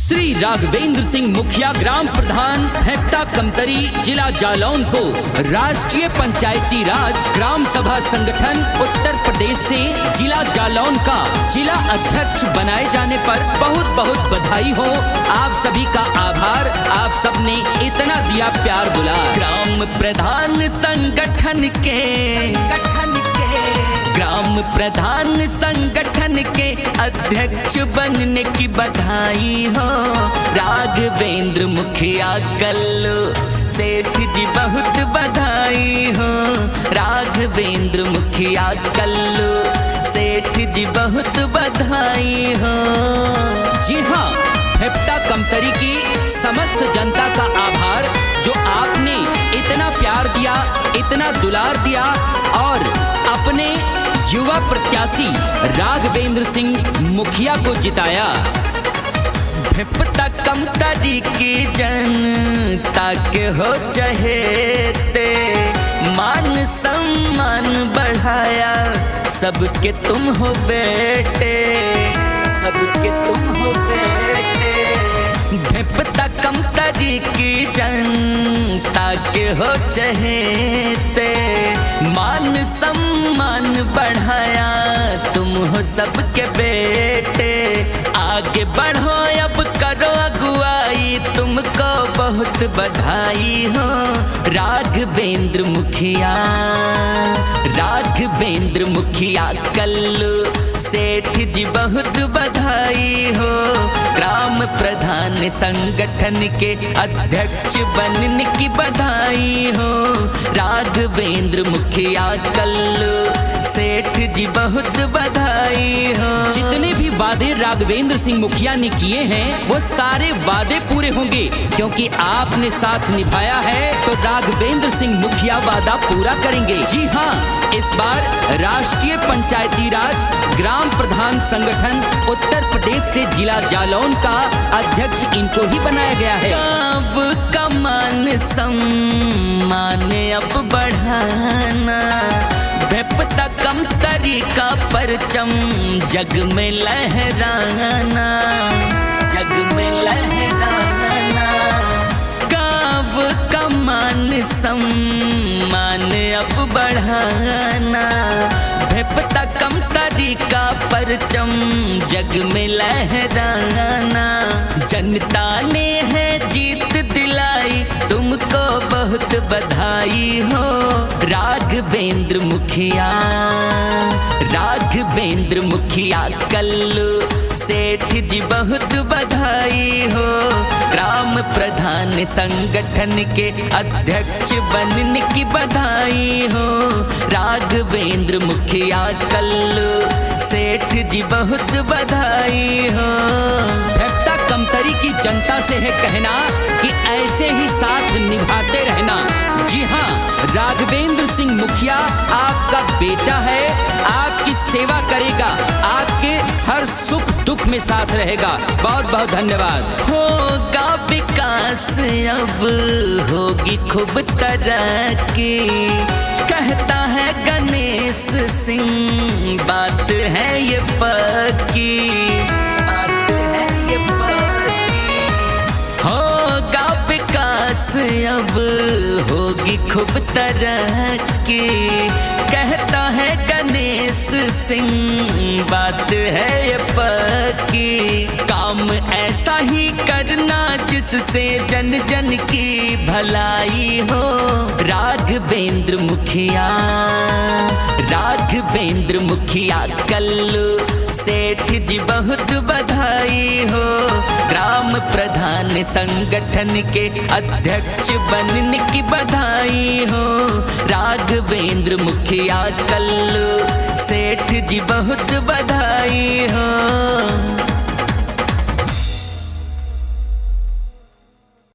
श्री राघवेंद्र सिंह मुखिया ग्राम प्रधान फेंकता कमतरी जिला जालौन को राष्ट्रीय पंचायती राज ग्राम सभा संगठन उत्तर प्रदेश से जिला जालौन का जिला अध्यक्ष बनाए जाने पर बहुत बहुत बधाई हो। आप सभी का आभार, आप सबने इतना दिया प्यार दुलार। ग्राम प्रधान संगठन के ग्राम प्रधान संगठन के अध्यक्ष बनने की बधाई हो। राघवेंद्र मुखिया कल्लू सेठ जी बहुत बधाई हो। राघवेंद्र मुखिया कल्लू सेठ जी बहुत बधाई हो। जी हाँ, फेंकता कमतरी की समस्त जनता का आभार जो आपने इतना प्यार दिया, इतना दुलार दिया और अपने युवा प्रत्याशी राघवेंद्र सिंह मुखिया को जिताया। फेंकता कमतरी की जनता के हो चहेते, मान सम्मान बढ़ाया सबके तुम हो बेटे, सबके तुम हो बेटे। फेंकता कमतरी की जनता के हो चहेते, मान सम्मान बढ़ाया तुम हो सबके बेटे। आगे बढ़ो अब करो अगुवाई, तुमको बहुत बधाई हो। राघवेंद्र मुखिया कल्लू सेठ जी बहुत बधाई हो। ग्राम प्रधान संगठन के अध्यक्ष बनने की बधाई हो। राघवेंद्र मुखिया कल्लू सेठ जी बहुत बधाई हो। जितने भी वादे राघवेंद्र सिंह मुखिया ने किए हैं वो सारे वादे पूरे होंगे, क्योंकि आपने साथ निभाया है तो राघवेंद्र सिंह मुखिया वादा पूरा करेंगे। जी हाँ, इस बार राष्ट्रीय पंचायती राज ग्राम प्रधान संगठन उत्तर प्रदेश से जिला जालौन का अध्यक्ष इनको ही बनाया गया है। गाँव का मान सम्मान अब बढ़ाना, फेंकता कमतरी का परचम जग में लहराना, जग में लहराना। गाँव का मान सम्मान अब बढ़ाना, फेंकता कमतरी का परचम जग में लहराना। जनता ने है जीत दिलाई, तुमको बहुत बधाई हो। राघवेंद्र मुखिया कल्लू सेठ जी बहुत बधाई हो। ग्राम प्रधान संगठन के अध्यक्ष बनने की बधाई हो। राघवेंद्र मुखिया कल्लू सेठ जी बहुत बधाई हो। फेंकता कमतरी की जनता से है कहना कि ऐसे ही साथ निभाते रहना। जी हाँ, राघवेंद्र सिंह मुखिया आपका बेटा है, आपकी सेवा करेगा, आपके हर सुख दुख में साथ रहेगा। बहुत बहुत धन्यवाद। होगा विकास अब होगी खूब तरक्की, कहता है गणेश सिंह, बात है ये पक्की, बात है ये पक्की। होगा विकास अब होगी खूब तरक्की, कहता है गणेश सिंह, बात है ये पक्की। काम ऐसा ही करना जिससे जन जन की भलाई हो। राघवेंद्र मुखिया कल्लू सेठ जी बहुत बधाई हो। ग्राम प्रधान संगठन के अध्यक्ष बनने की बधाई हो। राघवेंद्र मुखिया कल्लू सेठ जी बहुत बधाई हो।